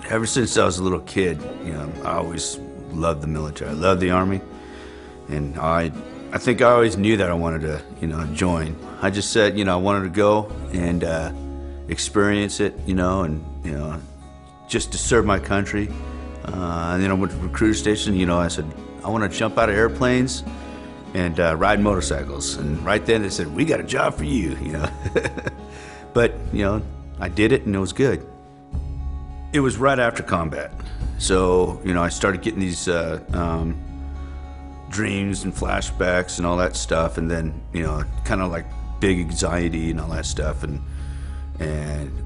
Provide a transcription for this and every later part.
Ever since I was a little kid, you know, I always loved the military. I loved the Army, and I think I always knew that I wanted to, you know, join. I just said, you know, I wanted to go and experience it, you know, and, you know, just to serve my country. And then I went to the recruiter station, you know, I said, I want to jump out of airplanes and ride motorcycles. And right then they said, we got a job for you, you know. But, you know, I did it and it was good. It was right after combat. So, you know, I started getting these dreams and flashbacks and all that stuff, and then, you know, kind of like big anxiety and all that stuff. And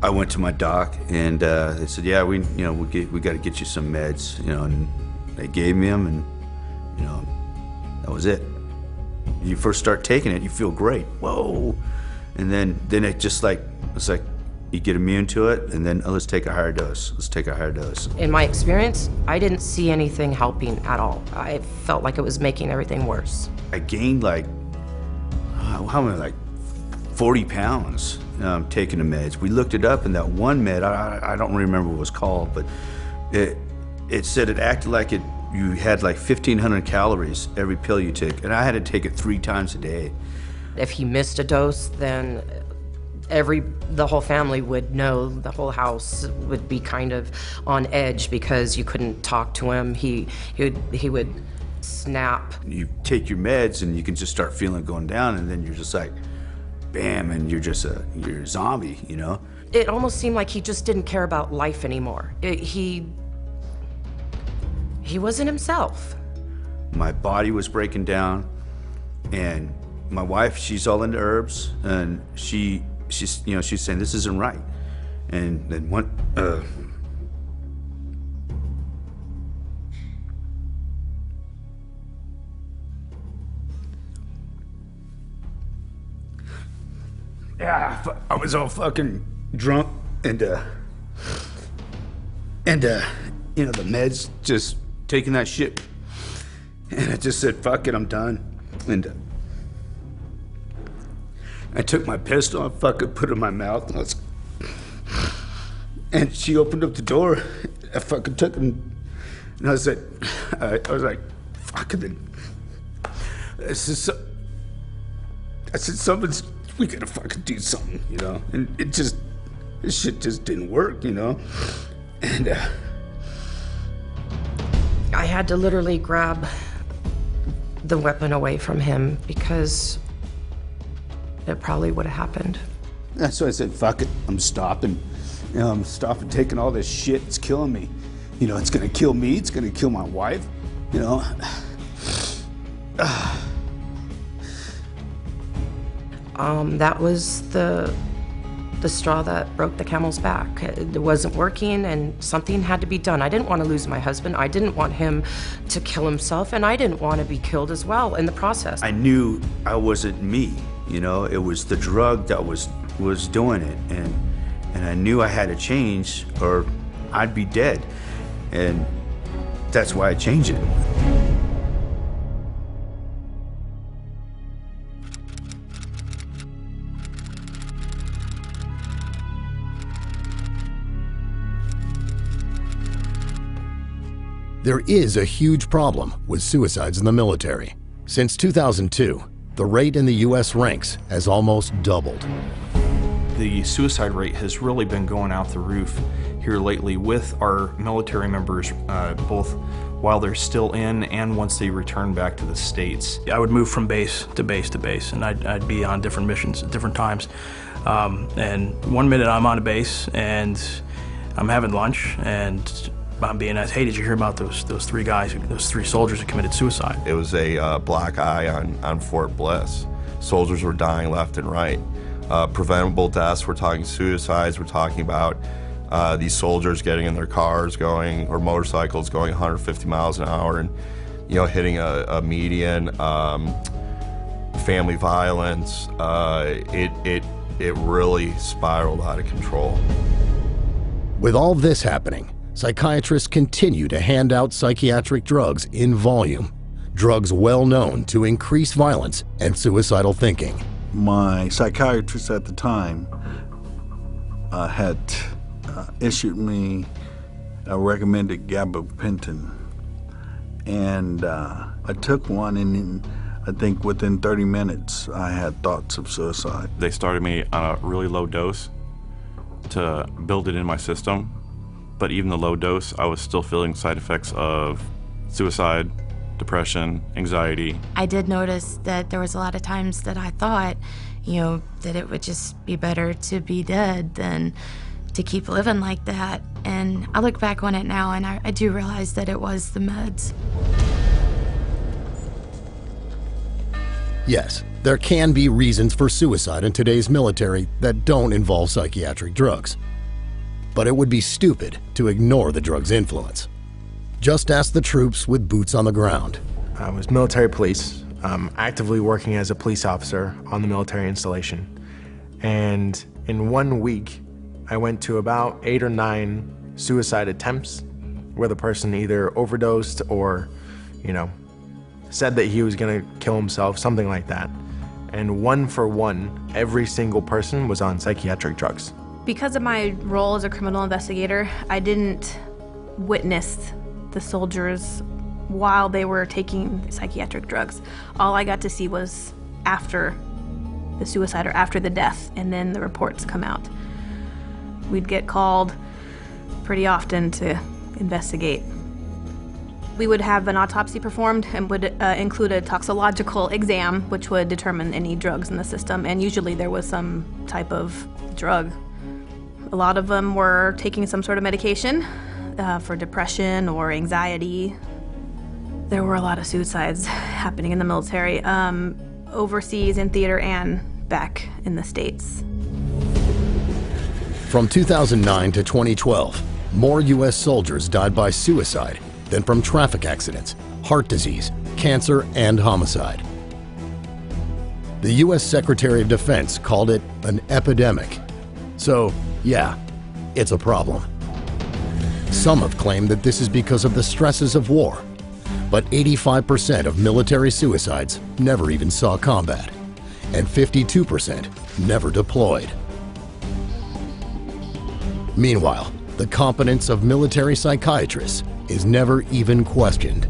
I went to my doc, and they said, yeah, we got to get you some meds, you know, and they gave me them, and, you know, that was it. You first start taking it, you feel great, whoa, and then it just like, it's like, you get immune to it, and then, oh, let's take a higher dose. Let's take a higher dose. In my experience, I didn't see anything helping at all. I felt like it was making everything worse. I gained like, how many, like 40 pounds taking the meds. We looked it up, and that one med, I don't remember what it was called, but it said it acted like you had like 1,500 calories every pill you took, and I had to take it 3 times a day. If he missed a dose, then the whole family would know, the whole house would be kind of on edge because you couldn't talk to him. He would snap. You take your meds and you can just start feeling it going down, and then you're just like, bam, and you're a zombie, you know? It almost seemed like he just didn't care about life anymore. He wasn't himself. My body was breaking down, and my wife, she's all into herbs, and she's saying, this isn't right. And then I was all fucking drunk, and you know, the meds, just taking that shit. And I just said, fuck it, I'm done. And I took my pistol and fucking put it in my mouth, and she opened up the door. I fucking took it, and I said, I was like, fuck it. I said, we gotta fucking do something, you know? And this shit just didn't work, you know? And I had to literally grab the weapon away from him because it probably would have happened. So I said, fuck it, I'm stopping. You know, I'm stopping taking all this shit, it's killing me. You know, it's gonna kill me, it's gonna kill my wife, you know? That was the straw that broke the camel's back. It wasn't working, and something had to be done. I didn't want to lose my husband. I didn't want him to kill himself, and I didn't want to be killed as well in the process. I knew I wasn't me, you know? It was the drug that was doing it, and I knew I had to change or I'd be dead. And that's why I changed it. There is a huge problem with suicides in the military. Since 2002, the rate in the U.S. ranks has almost doubled. The suicide rate has really been going out the roof here lately with our military members, both while they're still in and once they return back to the States. I would move from base to base to base, and I'd be on different missions at different times. And one minute I'm on a base and I'm having lunch, and I'm being asked, hey, did you hear about those 3 guys, those 3 soldiers who committed suicide? It was a black eye on Fort Bliss. Soldiers were dying left and right. Preventable deaths, we're talking suicides, we're talking about these soldiers getting in their cars going, or motorcycles going 150 miles an hour and, you know, hitting a median, family violence. It really spiraled out of control. With all this happening, psychiatrists continue to hand out psychiatric drugs in volume, drugs well known to increase violence and suicidal thinking. My psychiatrist at the time had issued me recommended gabapentin. And I took one, and I think within 30 minutes, I had thoughts of suicide. They started me on a really low dose to build it in my system, but even the low dose, I was still feeling side effects of suicide, depression, anxiety. I did notice that there was a lot of times that I thought, that it would just be better to be dead than to keep living like that. And I look back on it now, and I do realize that it was the meds. Yes, there can be reasons for suicide in today's military that don't involve psychiatric drugs. But it would be stupid to ignore the drug's influence. Just ask the troops with boots on the ground. I was military police, actively working as a police officer on the military installation. And in 1 week, I went to about 8 or 9 suicide attempts where the person either overdosed or, said that he was gonna kill himself, something like that. And 1 for 1, every single person was on psychiatric drugs. Because of my role as a criminal investigator, I didn't witness the soldiers while they were taking psychiatric drugs. All I got to see was after the suicide or after the death, and then the reports come out. We'd get called pretty often to investigate. We would have an autopsy performed and would include a toxicological exam, which would determine any drugs in the system, and usually there was some type of drug. A lot of them were taking some sort of medication for depression or anxiety. There were a lot of suicides happening in the military, overseas in theater and back in the States. From 2009 to 2012, more U.S. soldiers died by suicide than from traffic accidents, heart disease, cancer, and homicide. The U.S. Secretary of Defense called it an epidemic. So, yeah, it's a problem. Some have claimed that this is because of the stresses of war, but 85% of military suicides never even saw combat, and 52% never deployed. Meanwhile, the competence of military psychiatrists is never even questioned,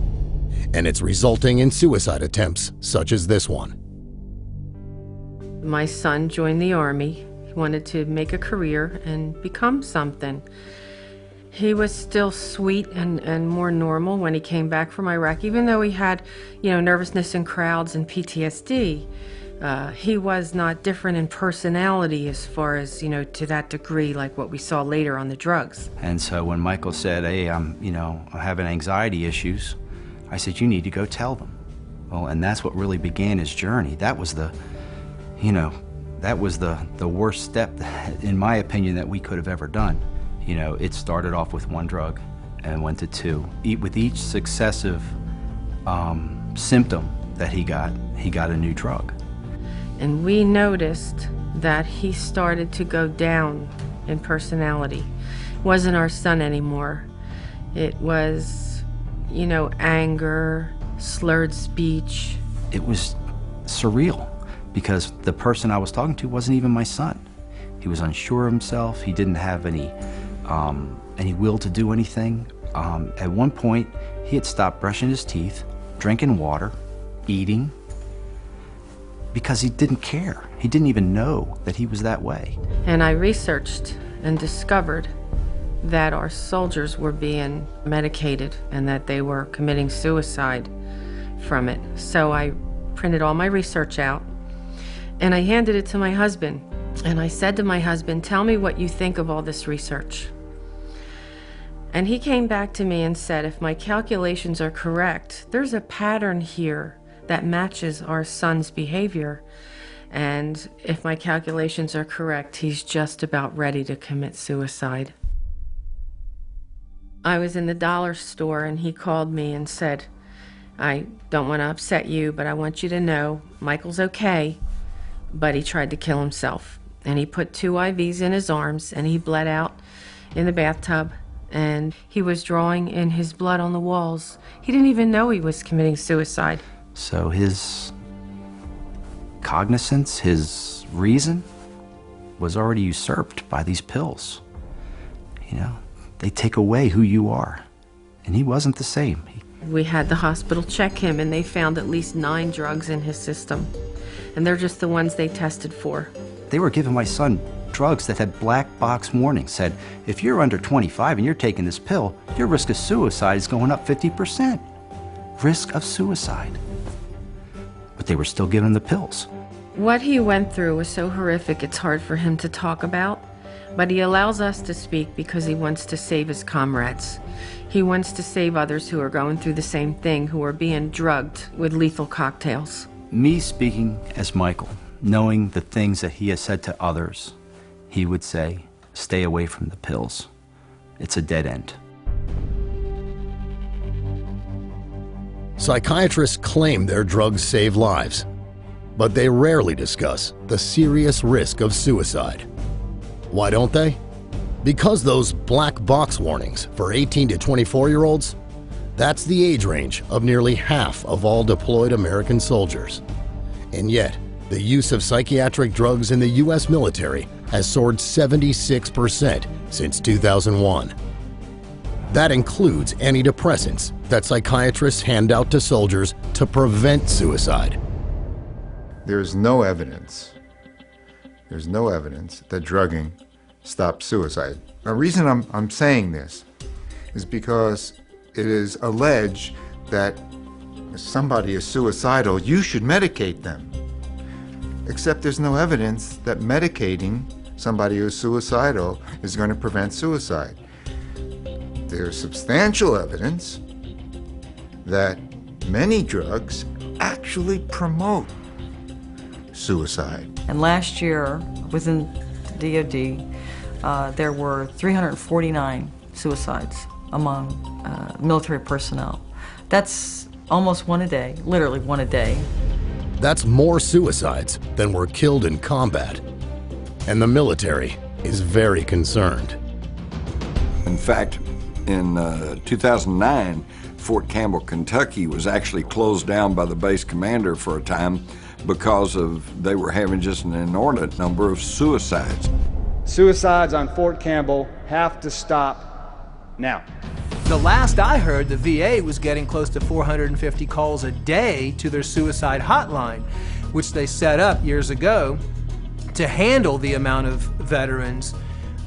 and it's resulting in suicide attempts such as this one. My son joined the Army. He wanted to make a career and become something. He was still sweet and more normal when he came back from Iraq, even though he had, nervousness in crowds and PTSD. He was not different in personality as far as, to that degree like what we saw later on the drugs. And so when Michael said, hey, I'm having anxiety issues, I said, you need to go tell them. Well, and that's what really began his journey. That was the worst step, in my opinion, that we could have ever done. It started off with 1 drug and went to 2. With each successive symptom that he got a new drug. And we noticed that he started to go down in personality. It wasn't our son anymore. It was, anger, slurred speech. It was surreal because the person I was talking to wasn't even my son. He was unsure of himself. He didn't have any will to do anything. At one point, he had stopped brushing his teeth, drinking water, eating, because he didn't care. He didn't even know that he was that way. And I researched and discovered that our soldiers were being medicated and that they were committing suicide from it. So I printed all my research out and I handed it to my husband. And I said to my husband, tell me what you think of all this research. And he came back to me and said, if my calculations are correct, there's a pattern here that matches our son's behavior. And if my calculations are correct, he's just about ready to commit suicide. I was in the dollar store and he called me and said, I don't want to upset you, but I want you to know Michael's okay, but he tried to kill himself. And he put 2 IVs in his arms and he bled out in the bathtub and he was drawing in his blood on the walls. He didn't even know he was committing suicide. So his cognizance, his reason, was already usurped by these pills. they take away who you are. And he wasn't the same. We had the hospital check him, and they found at least 9 drugs in his system. And they're just the ones they tested for. They were giving my son drugs that had black box warnings. Said, if you're under 25 and you're taking this pill, your risk of suicide is going up 50%. Risk of suicide. But they were still giving him the pills. What he went through was so horrific it's hard for him to talk about. But he allows us to speak because he wants to save his comrades. He wants to save others who are going through the same thing, who are being drugged with lethal cocktails. Me speaking as Michael, knowing the things that he has said to others, he would say, stay away from the pills. It's a dead end. Psychiatrists claim their drugs save lives, but they rarely discuss the serious risk of suicide. Why don't they? Because those black box warnings for 18 to 24-year-olds, that's the age range of nearly half of all deployed American soldiers. And yet, the use of psychiatric drugs in the U.S. military has soared 76% since 2001. That includes antidepressants that psychiatrists hand out to soldiers to prevent suicide. There's no evidence that drugging stops suicide. The reason I'm saying this is because it is alleged that if somebody is suicidal, you should medicate them. Except there's no evidence that medicating somebody who's suicidal is going to prevent suicide. There's substantial evidence that many drugs actually promote suicide. And last year, within the DoD, there were 349 suicides among military personnel. That's almost one a day, literally one a day. That's more suicides than were killed in combat. And the military is very concerned. In fact, in 2009, Fort Campbell, Kentucky was actually closed down by the base commander for a time because they were having just an inordinate number of suicides. Suicides on Fort Campbell have to stop now. The last I heard, the VA was getting close to 450 calls a day to their suicide hotline, which they set up years ago to handle the amount of veterans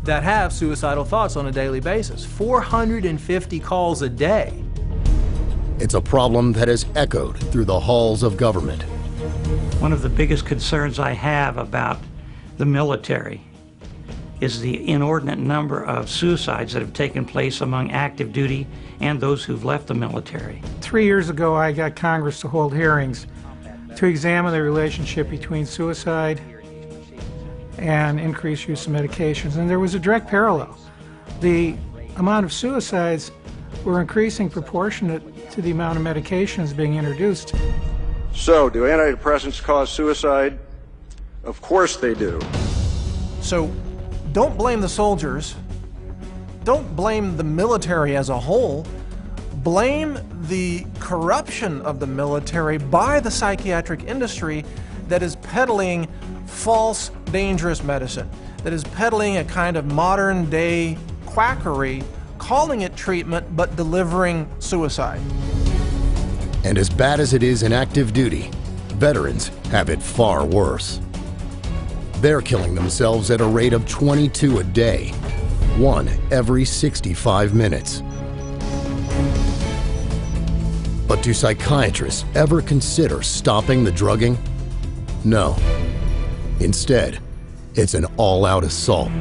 that have suicidal thoughts on a daily basis. 450 calls a day. It's a problem that has echoed through the halls of government. One of the biggest concerns I have about the military is the inordinate number of suicides that have taken place among active duty and those who've left the military. 3 years ago, I got Congress to hold hearings to examine the relationship between suicide and increased use of medications, and there was a direct parallel. The amount of suicides were increasing proportionate to the amount of medications being introduced. So, do antidepressants cause suicide? Of course they do. So, don't blame the soldiers. Don't blame the military as a whole. Blame the corruption of the military by the psychiatric industry that is peddling false, dangerous medicine, that is peddling a kind of modern-day quackery, calling it treatment, but delivering suicide. And as bad as it is in active duty, veterans have it far worse. They're killing themselves at a rate of 22 a day, 1 every 65 minutes. But do psychiatrists ever consider stopping the drugging? No. Instead, it's an all-out assault.